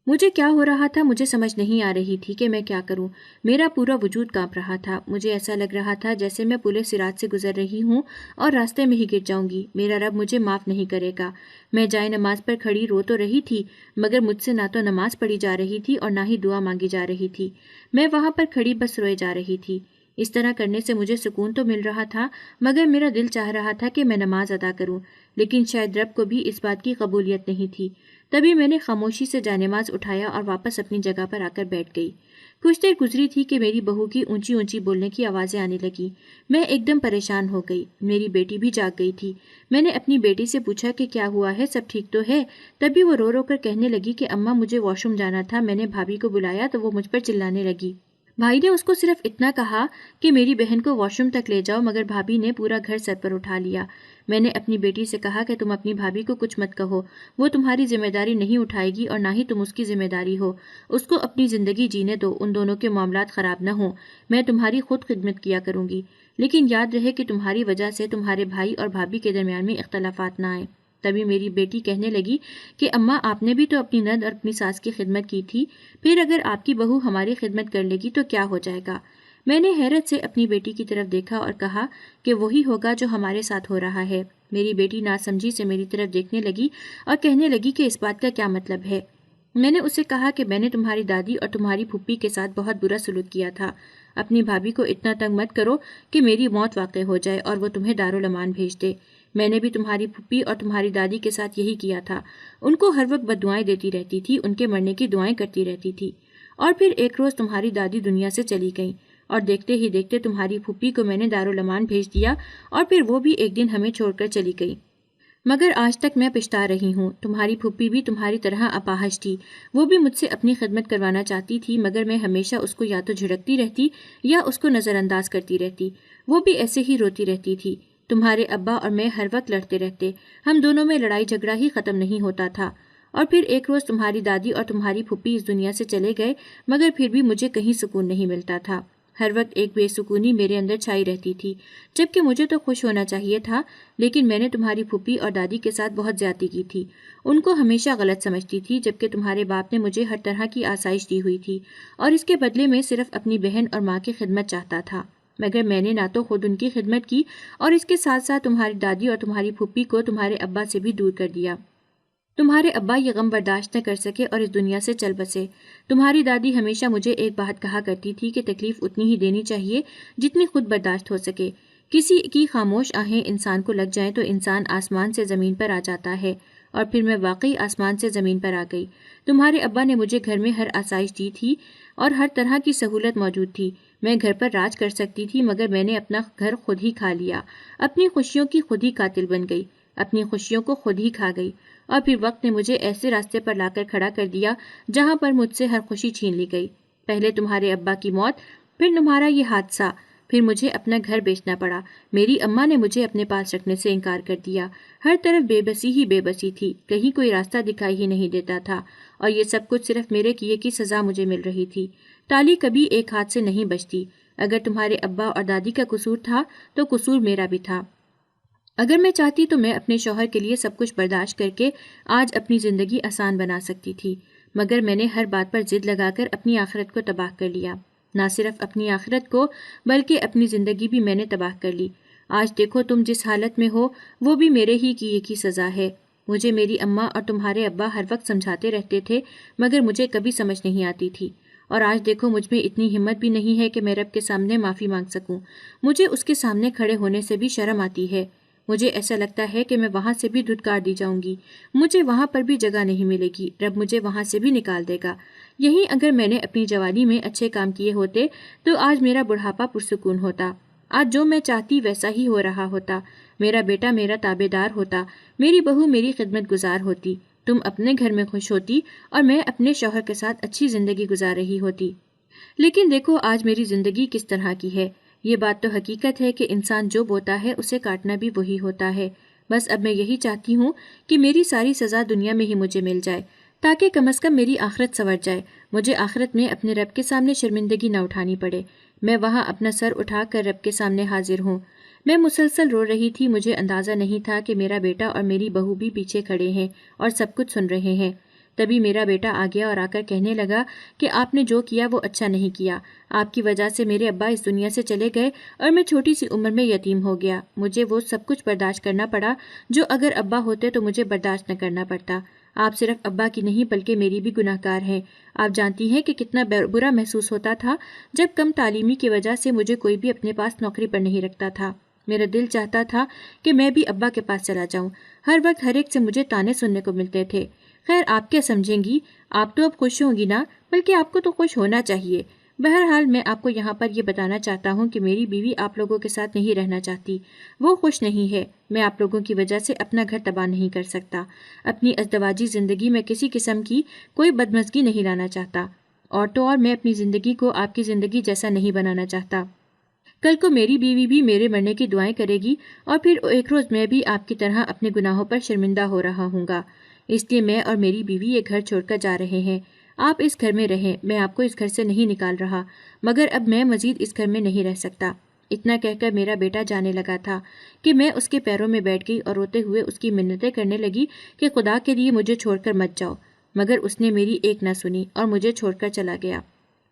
مجھے کیا ہو رہا تھا مجھے سمجھ نہیں آ رہی تھی کہ میں کیا کروں۔ میرا پورا وجود کانپ رہا تھا۔ مجھے ایسا لگ رہا تھا جیسے میں پل صراط سے گزر رہی ہوں اور راستے میں ہی گر جاؤں گی۔ میرا رب مجھے معاف نہیں کرے گا۔ میں جائے نماز پر کھڑی رو تو رہی تھی، مگر مجھ سے نہ تو نماز پڑھی جا رہی تھی اور نہ ہی دعا مانگی جا رہی تھی۔ میں وہاں پر کھڑی بس روئے جا رہی تھی۔ اس طرح کرنے سے مجھے سکون تو مل رہا تھا، مگر میرا دل چاہ رہا تھا کہ میں نماز ادا کروں، لیکن شاید رب کو بھی اس بات کی قبولیت نہیں تھی۔ تبھی میں نے خاموشی سے جانماز اٹھایا اور واپس اپنی جگہ پر آ کر بیٹھ گئی۔ کچھ دیر گزری تھی کہ میری بہو کی اونچی اونچی بولنے کی آوازیں آنے لگیں۔ میں ایک دم پریشان ہو گئی۔ میری بیٹی بھی جاگ گئی تھی۔ میں نے اپنی بیٹی سے پوچھا کہ کیا ہوا ہے، سب ٹھیک تو ہے؟ تبھی وہ رو رو کر کہنے لگی کہ اماں مجھے واش روم جانا تھا، میں نے بھابھی کو بلایا تو وہ مجھ پر چلانے لگی۔ بھائی نے اس کو صرف اتنا کہا کہ میری بہن کو واش روم تک لے جاؤ، مگر بھابھی نے پورا گھر سر پر اٹھا لیا۔ میں نے اپنی بیٹی سے کہا کہ تم اپنی بھابھی کو کچھ مت کہو، وہ تمہاری ذمہ داری نہیں اٹھائے گی اور نہ ہی تم اس کی ذمہ داری ہو۔ اس کو اپنی زندگی جینے دو، ان دونوں کے معاملات خراب نہ ہوں، میں تمہاری خود خدمت کیا کروں گی، لیکن یاد رہے کہ تمہاری وجہ سے تمہارے بھائی اور بھابھی کے درمیان میں اختلافات نہ آئیں۔ تبھی میری بیٹی کہنے لگی کہ اماں آپ نے بھی تو اپنی نند اور اپنی ساس کی خدمت کی تھی، پھر اگر آپ کی بہو ہماری خدمت کر لے گی تو کیا ہو جائے گا؟ میں نے حیرت سے اپنی بیٹی کی طرف دیکھا اور کہا کہ وہی ہوگا جو ہمارے ساتھ ہو رہا ہے۔ میری بیٹی ناسمجھی سے میری طرف دیکھنے لگی اور کہنے لگی کہ اس بات کا کیا مطلب ہے؟ میں نے اسے کہا کہ میں نے تمہاری دادی اور تمہاری پھوپھی کے ساتھ بہت برا سلوک کیا تھا۔ اپنی بھابھی کو اتنا تنگ مت کرو کہ میری موت واقع ہو جائے اور وہ تمہیں دارالامان بھیج دے۔ میں نے بھی تمہاری پھوپھی اور تمہاری دادی کے ساتھ یہی کیا تھا، ان کو ہر وقت بد دعائیں دیتی رہتی تھی، ان کے مرنے کی دعائیں کرتی رہتی تھی۔ اور پھر ایک روز تمہاری دادی دنیا سے چلی گئیں اور دیکھتے ہی دیکھتے تمہاری پھوپھی کو میں نے دارالامان بھیج دیا اور پھر وہ بھی ایک دن ہمیں چھوڑ کر چلی گئی۔ مگر آج تک میں پچھتا رہی ہوں۔ تمہاری پھوپھی بھی تمہاری طرح اپاہج تھی، وہ بھی مجھ سے اپنی خدمت کروانا چاہتی تھی، مگر میں ہمیشہ اس کو یا تو جھڑکتی رہتی یا اس کو نظر انداز کرتی رہتی، وہ بھی ایسے ہی روتی رہتی تھی۔ تمہارے ابا اور میں ہر وقت لڑتے رہتے، ہم دونوں میں لڑائی جھگڑا ہی ختم نہیں ہوتا تھا۔ اور پھر ایک روز تمہاری دادی اور تمہاری پھوپھی اس دنیا سے چلے گئے، مگر پھر بھی مجھے کہیں سکون نہیں ملتا تھا۔ ہر وقت ایک بے سکونی میرے اندر چھائی رہتی تھی، جبکہ مجھے تو خوش ہونا چاہیے تھا، لیکن میں نے تمہاری پھوپھی اور دادی کے ساتھ بہت زیادتی کی تھی، ان کو ہمیشہ غلط سمجھتی تھی، جبکہ تمہارے باپ نے مجھے ہر طرح کی آسائش دی ہوئی تھی اور اس کے بدلے میں صرف اپنی بہن اور ماں کی خدمت چاہتا تھا، مگر میں نے نہ تو خود ان کی خدمت کی اور اس کے ساتھ ساتھ تمہاری دادی اور تمہاری پھوپھی کو تمہارے ابا سے بھی دور کر دیا۔ تمہارے ابا یہ غم برداشت نہ کر سکے اور اس دنیا سے چل بسے۔ تمہاری دادی ہمیشہ مجھے ایک بات کہا کرتی تھی کہ تکلیف اتنی ہی دینی چاہیے جتنی خود برداشت ہو سکے۔ کسی کی خاموش آہیں انسان کو لگ جائیں تو انسان آسمان سے زمین پر آ جاتا ہے، اور پھر میں واقعی آسمان سے زمین پر آ گئی۔ تمہارے ابا نے مجھے گھر میں ہر آسائش دی تھی اور ہر طرح کی سہولت موجود تھی، میں گھر پر راج کر سکتی تھی، مگر میں نے اپنا گھر خود ہی کھا لیا، اپنی خوشیوں کی خود ہی قاتل بن گئی، اپنی خوشیوں کو خود ہی کھا گئی، اور پھر وقت نے مجھے ایسے راستے پر لا کر کھڑا کر دیا جہاں پر مجھ سے ہر خوشی چھین لی گئی۔ پہلے تمہارے ابا کی موت، پھر تمہارا یہ حادثہ، پھر مجھے اپنا گھر بیچنا پڑا۔ میری اماں نے مجھے اپنے پاس رکھنے سے انکار کر دیا۔ ہر طرف بے بسی ہی بے بسی تھی، کہیں کوئی راستہ دکھائی ہی نہیں دیتا تھا، اور یہ سب کچھ صرف میرے کیے کی سزا مجھے مل رہی تھی۔ تالی کبھی ایک ہاتھ سے نہیں بچتی۔ اگر تمہارے ابا اور دادی کا قصور تھا تو قصور میرا بھی تھا۔ اگر میں چاہتی تو میں اپنے شوہر کے لیے سب کچھ برداشت کر کے آج اپنی زندگی آسان بنا سکتی تھی، مگر میں نے ہر بات پر ضد لگا کر اپنی آخرت کو تباہ کر لیا۔ نہ صرف اپنی آخرت کو بلکہ اپنی زندگی بھی میں نے تباہ کر لی۔ آج دیکھو تم جس حالت میں ہو وہ بھی میرے ہی کیے کی سزا ہے۔ مجھے میری اماں اور تمہارے ابا ہر وقت سمجھاتے رہتے تھے، مگر مجھے کبھی سمجھ نہیں آتی تھی، اور آج دیکھو مجھ میں اتنی ہمت بھی نہیں ہے کہ میں رب کے سامنے معافی مانگ سکوں۔ مجھے اس کے سامنے کھڑے ہونے سے بھی شرم آتی ہے۔ مجھے ایسا لگتا ہے کہ میں وہاں سے بھی دھتکار دی جاؤں گی، مجھے وہاں پر بھی جگہ نہیں ملے گی، رب مجھے وہاں سے بھی نکال دے گا۔ یہی اگر میں نے اپنی جوانی میں اچھے کام کیے ہوتے تو آج میرا بڑھاپا پرسکون ہوتا، آج جو میں چاہتی ویسا ہی ہو رہا ہوتا، میرا بیٹا میرا تابع دار ہوتا، میری بہو میری خدمت گزار ہوتی، تم اپنے گھر میں خوش ہوتی اور میں اپنے شوہر کے ساتھ اچھی زندگی گزار رہی ہوتی۔ لیکن دیکھو آج میری زندگی کس طرح کی ہے۔ یہ بات تو حقیقت ہے کہ انسان جو بوتا ہے اسے کاٹنا بھی وہی ہوتا ہے۔ بس اب میں یہی چاہتی ہوں کہ میری ساری سزا دنیا میں ہی مجھے مل جائے، تاکہ کم از کم میری آخرت سنور جائے، مجھے آخرت میں اپنے رب کے سامنے شرمندگی نہ اٹھانی پڑے، میں وہاں اپنا سر اٹھا کر رب کے سامنے حاضر ہوں۔ میں مسلسل رو رہی تھی، مجھے اندازہ نہیں تھا کہ میرا بیٹا اور میری بہو بھی پیچھے کھڑے ہیں اور سب کچھ سن رہے ہیں۔ تبھی میرا بیٹا آ گیا اور آ کر کہنے لگا کہ آپ نے جو کیا وہ اچھا نہیں کیا، آپ کی وجہ سے میرے ابا اس دنیا سے چلے گئے اور میں چھوٹی سی عمر میں یتیم ہو گیا، مجھے وہ سب کچھ برداشت کرنا پڑا جو اگر ابا ہوتے تو مجھے برداشت نہ کرنا پڑتا۔ آپ صرف ابا کی نہیں بلکہ میری بھی گناہ گار ہیں۔ آپ جانتی ہیں کہ کتنا برا محسوس ہوتا تھا جب کم تعلیمی کی وجہ سے مجھے کوئی بھی اپنے پاس نوکری پر نہیں رکھتا تھا۔ میرا دل چاہتا تھا کہ میں بھی ابا کے پاس چلا جاؤں، ہر وقت ہر ایک سے مجھے تانے سننے کو ملتے تھے۔ خیر آپ کیا سمجھیں گی، آپ تو اب خوش ہوں گی نا، بلکہ آپ کو تو خوش ہونا چاہیے۔ بہرحال میں آپ کو یہاں پر یہ بتانا چاہتا ہوں کہ میری بیوی آپ لوگوں کے ساتھ نہیں رہنا چاہتی، وہ خوش نہیں ہے۔ میں آپ لوگوں کی وجہ سے اپنا گھر تباہ نہیں کر سکتا، اپنی ازدواجی زندگی میں کسی قسم کی کوئی بدمزگی نہیں لانا چاہتا، اور تو اور میں اپنی زندگی کو آپ کی زندگی جیسا نہیں بنانا چاہتا۔ کل کو میری بیوی بھی میرے مرنے کی دعائیں کرے گی اور پھر ایک روز میں بھی آپ کی طرح اپنے گناہوں پر شرمندہ ہو رہا ہوں گا۔ اس لیے میں اور میری بیوی یہ گھر چھوڑ کر جا رہے ہیں۔ آپ اس گھر میں رہیں، میں آپ کو اس گھر سے نہیں نکال رہا، مگر اب میں مزید اس گھر میں نہیں رہ سکتا۔ اتنا کہہ کر میرا بیٹا جانے لگا تھا کہ میں اس کے پیروں میں بیٹھ گئی اور روتے ہوئے اس کی منتیں کرنے لگی کہ خدا کے لیے مجھے چھوڑ کر مت جاؤ، مگر اس نے میری ایک نہ سنی اور مجھے چھوڑ کر چلا گیا۔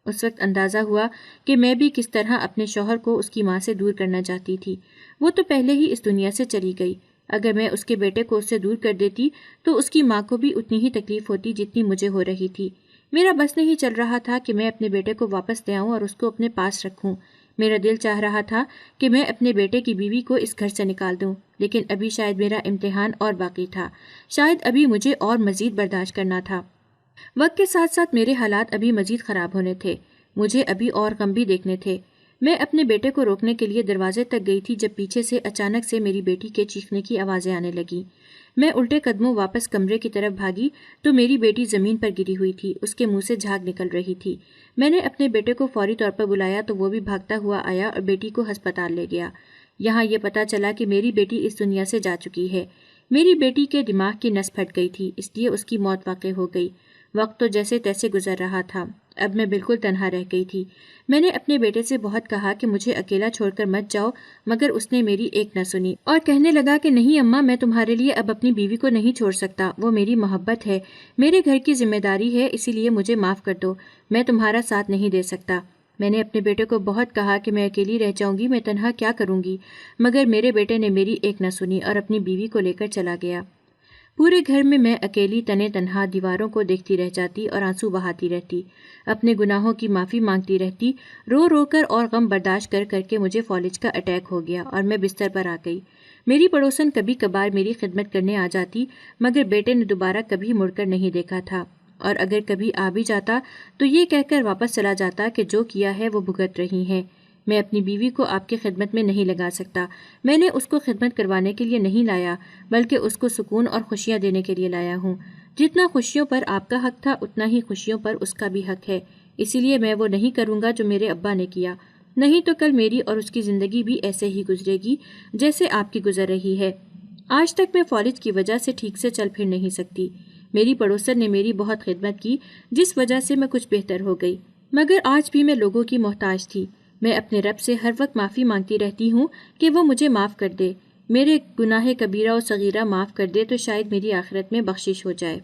اس وقت اندازہ ہوا کہ میں بھی کس طرح اپنے شوہر کو اس کی ماں سے دور کرنا چاہتی تھی۔ وہ تو پہلے ہی اس دنیا سے چلی گئی، اگر میں اس کے بیٹے کو اس سے دور کر دیتی تو اس کی ماں کو بھی اتنی ہی تکلیف ہوتی جتنی مجھے ہو رہی تھی۔ میرا بس نہیں چل رہا تھا کہ میں اپنے بیٹے کو واپس لے آؤں اور اس کو اپنے پاس رکھوں۔ میرا دل چاہ رہا تھا کہ میں اپنے بیٹے کی بیوی کو اس گھر سے نکال دوں، لیکن ابھی شاید میرا امتحان اور باقی تھا، شاید ابھی مجھے اور مزید برداشت کرنا تھا۔ وقت کے ساتھ ساتھ میرے حالات ابھی مزید خراب ہونے تھے، مجھے ابھی اور غم بھی دیکھنے تھے۔ میں اپنے بیٹے کو روکنے کے لیے دروازے تک گئی تھی جب پیچھے سے اچانک سے میری بیٹی کے چیخنے کی آوازیں آنے لگیں۔ میں الٹے قدموں واپس کمرے کی طرف بھاگی تو میری بیٹی زمین پر گری ہوئی تھی، اس کے منہ سے جھاگ نکل رہی تھی۔ میں نے اپنے بیٹے کو فوری طور پر بلایا تو وہ بھی بھاگتا ہوا آیا اور بیٹی کو ہسپتال لے گیا۔ یہاں یہ پتہ چلا کہ میری بیٹی اس دنیا سے جا چکی ہے۔ میری بیٹی کے دماغ کی نس پھٹ گئی تھی، اس لیے اس کی موت واقع ہو گئی۔ وقت تو جیسے تیسے گزر رہا تھا، اب میں بالکل تنہا رہ گئی تھی۔ میں نے اپنے بیٹے سے بہت کہا کہ مجھے اکیلا چھوڑ کر مت جاؤ، مگر اس نے میری ایک نہ سنی اور کہنے لگا کہ نہیں اماں، میں تمہارے لیے اب اپنی بیوی کو نہیں چھوڑ سکتا، وہ میری محبت ہے، میرے گھر کی ذمہ داری ہے، اسی لیے مجھے معاف کر دو، میں تمہارا ساتھ نہیں دے سکتا۔ میں نے اپنے بیٹے کو بہت کہا کہ میں اکیلی رہ جاؤں گی، میں تنہا کیا کروں گی، مگر میرے بیٹے نے میری ایک نہ سنی اور اپنی بیوی کو لے کر چلا گیا۔ پورے گھر میں اکیلی تنے تنہا دیواروں کو دیکھتی رہ جاتی اور آنسو بہاتی رہتی، اپنے گناہوں کی معافی مانگتی رہتی، رو رو کر اور غم برداشت کر کر کے مجھے فالج کا اٹیک ہو گیا اور میں بستر پر آ گئی۔ میری پڑوسن کبھی کبھار میری خدمت کرنے آ جاتی، مگر بیٹے نے دوبارہ کبھی مڑ کر نہیں دیکھا تھا، اور اگر کبھی آ بھی جاتا تو یہ کہہ کر واپس چلا جاتا کہ جو کیا ہے وہ بھگت رہی ہیں۔ میں اپنی بیوی کو آپ کی خدمت میں نہیں لگا سکتا، میں نے اس کو خدمت کروانے کے لیے نہیں لایا، بلکہ اس کو سکون اور خوشیاں دینے کے لیے لایا ہوں۔ جتنا خوشیوں پر آپ کا حق تھا اتنا ہی خوشیوں پر اس کا بھی حق ہے، اسی لیے میں وہ نہیں کروں گا جو میرے ابا نے کیا۔ نہیں تو کل میری اور اس کی زندگی بھی ایسے ہی گزرے گی جیسے آپ کی گزر رہی ہے۔ آج تک میں فالج کی وجہ سے ٹھیک سے چل پھر نہیں سکتی۔ میری پڑوسن نے میری بہت خدمت کی جس وجہ سے میں کچھ بہتر ہو گئی، مگر آج بھی میں لوگوں کی محتاج تھی۔ میں اپنے رب سے ہر وقت معافی مانگتی رہتی ہوں کہ وہ مجھے معاف کر دے، میرے گناہ کبیرہ و صغیرہ معاف کر دے تو شاید میری آخرت میں بخشش ہو جائے۔